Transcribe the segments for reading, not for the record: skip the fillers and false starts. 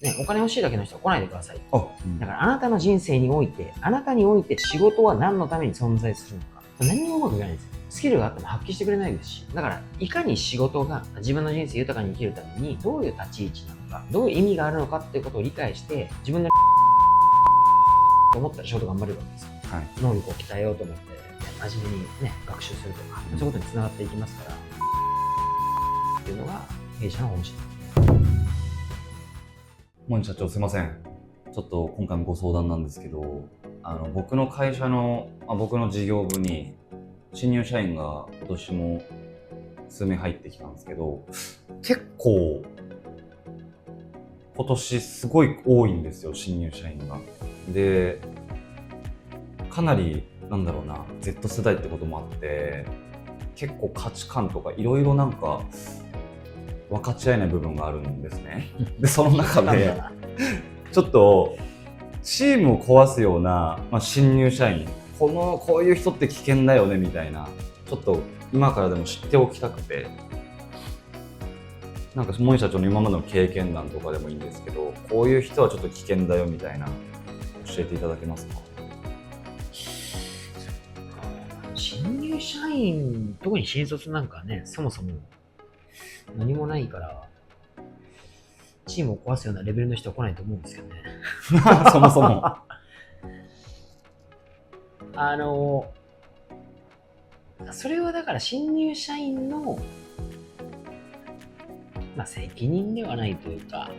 ね、お金欲しいだけの人は来ないでください。あ、だからあなたの人生において、あなたにおいて仕事は何のために存在するのか。何もうまくいかないんですよ。スキルがあっても発揮してくれないですし。だから、いかに仕事が自分の人生豊かに生きるために、どういう立ち位置なのか、どういう意味があるのかっていうことを理解して、自分のと思ったら仕事頑張れるわけですよ。はい、能力を鍛えようと思って、真面目にね、学習するとか、そういうことに繋がっていきますから、っていうのが弊社の方針ですね。モニ社長すいません。ちょっと今回もご相談なんですけど、僕の会社の、僕の事業部に新入社員が今年も数名入ってきたんですけど、結構今年すごい多いんですよ、新入社員が。で、かなりなんだろうな、Z 世代ってこともあって、結構価値観とかいろいろなんか分かち合えない部分があるんですね。で、その中でちょっとチームを壊すような、新入社員、こういう人って危険だよねみたいな、ちょっと今からでも知っておきたくて、なんかモニ社長の今までの経験談とかでもいいんですけど、こういう人はちょっと危険だよみたいな教えていただけますか？新入社員、特に新卒なんかね、そもそも何もないから、チームを壊すようなレベルの人は来ないと思うんですけどね。そもそも。それはだから新入社員の、責任ではないというか、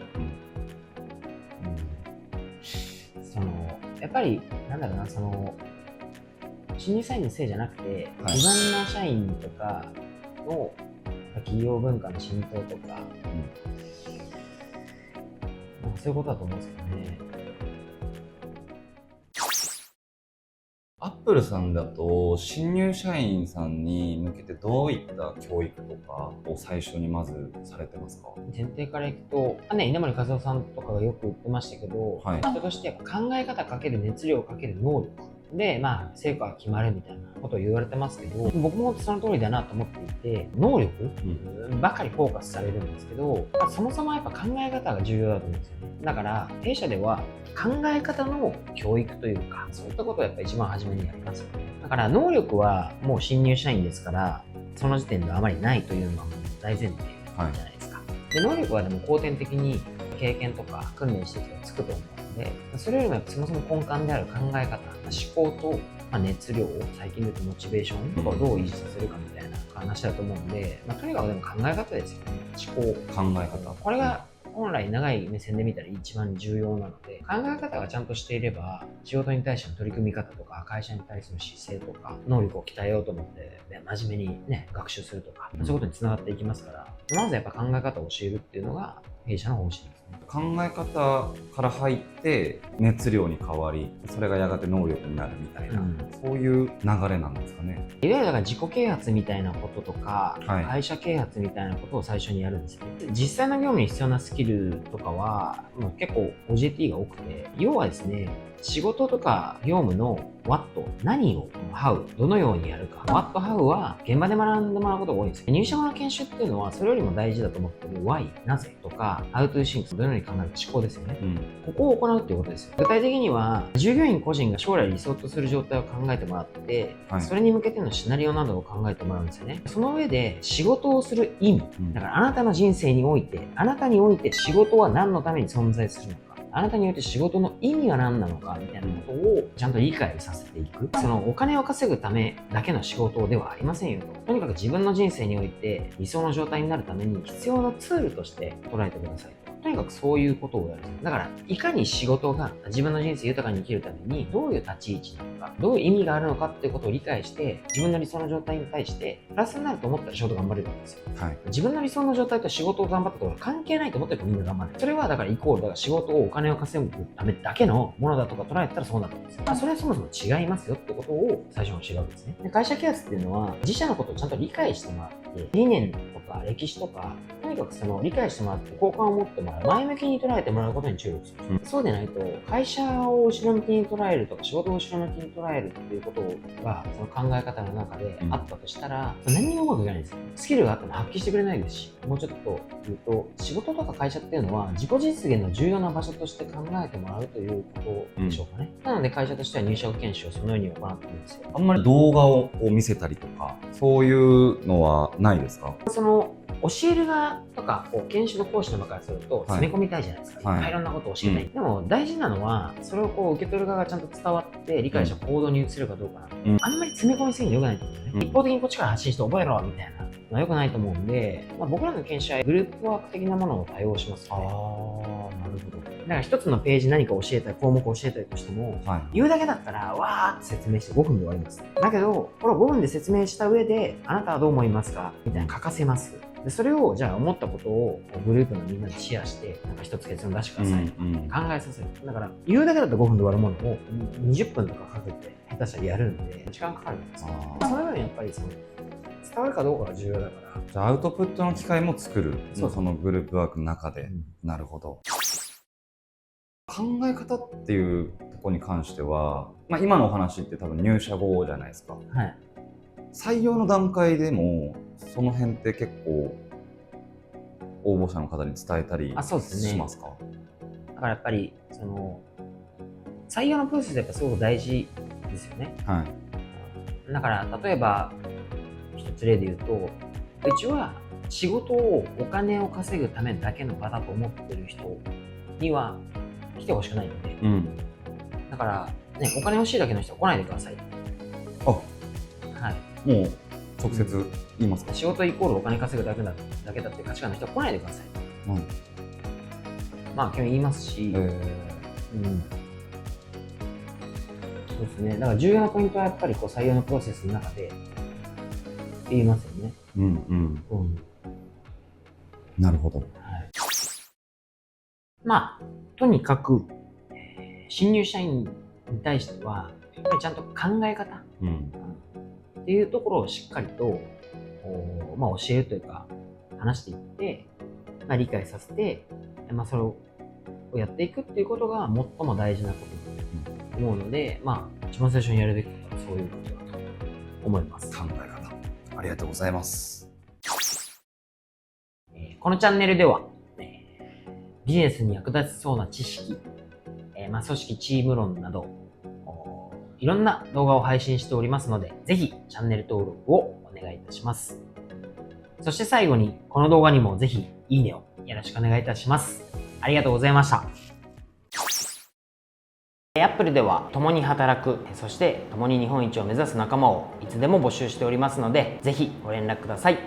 やっぱり、なんだろうな、新入社員のせいじゃなくて、はい、既存の社員とかの企業文化の浸透とか、そういうことだと思うんですけどね。アップルさんだと新入社員さんに向けてどういった教育とかを最初にまずされてますか？前提からいくと、稲森和夫さんとかがよく言ってましたけど、はい、人としてやっぱ考え方かける熱量かける能力で、成果が決まるみたいなことを言われてますけど、僕もその通りだなと思っていて、能力ばかりフォーカスされるんですけど、そもそもやっぱ考え方が重要だと思うんですよね。だから弊社では考え方の教育というか、そういったことをやっぱ一番初めにやりますよね。だから能力はもう新入社員ですから、その時点ではあまりないというのはもう大前提じゃないですか。で、能力はでも後天的に経験とか訓練してきたらつくと思うので、それよりもやっぱそもそも根幹である考え方、思考と熱量、最近で言うとモチベーションとかをどう維持させるかみたいな話だと思うんで、とにかくでも考え方ですよね。思考。考え方。これが本来長い目線で見たら一番重要なので、考え方がちゃんとしていれば、仕事に対しての取り組み方とか、会社に対する姿勢とか、能力を鍛えようと思って、真面目にね、学習するとか、そういうことにつながっていきますから、まずやっぱ考え方を教えるっていうのが弊社の方針ですね。考え方から入って熱量に変わり、それがやがて能力になるみたいな、そういう流れなんですかね。いわゆるだから自己啓発みたいなこととか、はい、会社啓発みたいなことを最初にやるんですね。実際の業務に必要なスキルとかはもう結構 OJT が多くて、要はですね、仕事とか業務の What、何を How、どのようにやるか。What、How は現場で学んでもらうことが多いんですよ。入社後の研修っていうのはそれよりも大事だと思ってる Why、なぜとか How to think、どのように考えるか、思考ですよね。ここを行うっていうことですよ。具体的には従業員個人が将来理想とする状態を考えてもらって、それに向けてのシナリオなどを考えてもらうんですよね。その上で仕事をする意味、だからあなたの人生において、あなたにおいて仕事は何のために存在するのか、あなたによって仕事の意味は何なのかみたいなことをちゃんと理解させていく。そのお金を稼ぐためだけの仕事ではありませんよと。とにかく自分の人生において理想の状態になるために必要なツールとして捉えてください。とにかくそういうことをやる。だから、いかに仕事が自分の人生豊かに生きるためにどういう立ち位置なのか、どういう意味があるのかっていうことを理解して、自分の理想の状態に対してプラスになると思ったら仕事頑張れるわけですよ。はい、自分の理想の状態と仕事を頑張ったところ関係ないと思ってるからみんな頑張る。それはだからイコール、だから仕事をお金を稼ぐためだけのものだとか捉えたらそうなるんですよ。それはそもそも違いますよってことを最初に教えるわけですね。で、会社啓発っていうのは自社のことをちゃんと理解してもらって、理念とか歴史とか、とにかくかくその理解してもらって好感を持ってもらう、前向きに捉えてもらうことに注力する、そうでないと会社を後ろ向きに捉えるとか仕事を後ろ向きに捉えるっていうことがその考え方の中であったとしたら、何にもうまくいかないんですよ。スキルがあっても発揮してくれないですし、もうちょっと言うと仕事とか会社っていうのは自己実現の重要な場所として考えてもらうということでしょうかね。なので会社としては入社研修をそのように行っているんですよ。あんまり動画をこう見せたりとか、そういうのはないですか？その教える側とか研修の講師の場からすると詰め込みたいじゃないですか、いろんなことを教えたい、でも大事なのはそれを受け取る側がちゃんと伝わって理解した行動に移せるかどうかな、あんまり詰め込みすぎるの良くないと思うんですよね、一方的にこっちから発信して覚えろみたいなのは良くないと思うんで、僕らの研修はグループワーク的なものを多用しますね。なるほど。だから一つのページ何か教えたい、項目を教えたいとしても、言うだけだったらわーって説明して5分で終わります。だけどこれを5分で説明した上であなたはどう思いますかみたいな書かせます。でそれをじゃあ思ったことをグループのみんなでシェアしてなんか一つ結論出してくださいとか考えさせる、だから言うだけだと5分で終わるものを20分とかかけて下手したらやるんで時間かかるんですよ。そのようにやっぱりその伝わるかどうかが重要だから、じゃあアウトプットの機会も作る、そのグループワークの中で、なるほど。考え方っていうところに関しては、今のお話って多分入社後じゃないですか、採用の段階でもその辺って結構応募者の方に伝えたりしますか？だからやっぱりその採用のプロセスやっぱすごく大事ですよね。だから例えば一つ例で言うと、うちは仕事をお金を稼ぐためだけの場だと思ってる人には来てほしくないので、だからね、お金欲しいだけの人は来ないでください。もう直接言いますか？仕事イコールお金稼ぐだけだっていう価値観の人は来ないでください。基本言いますし、そうですね。だから重要なポイントはやっぱり採用のプロセスの中で言いますよね。なるほど。とにかく新入社員に対してはやっぱりちゃんと考え方っていうところをしっかりと教えるというか話していって、理解させて、それをやっていくっていうことが最も大事なことだと思うので、一番最初にやるべきことはそういうことだと思います。考え方、ありがとうございます。このチャンネルではビジネスに役立ちそうな知識、組織チーム論などいろんな動画を配信しておりますので、ぜひチャンネル登録をお願いいたします。そして最後にこの動画にもぜひいいねをよろしくお願いいたします。ありがとうございました。Apple では共に働く、そして共に日本一を目指す仲間をいつでも募集しておりますので、ぜひご連絡ください。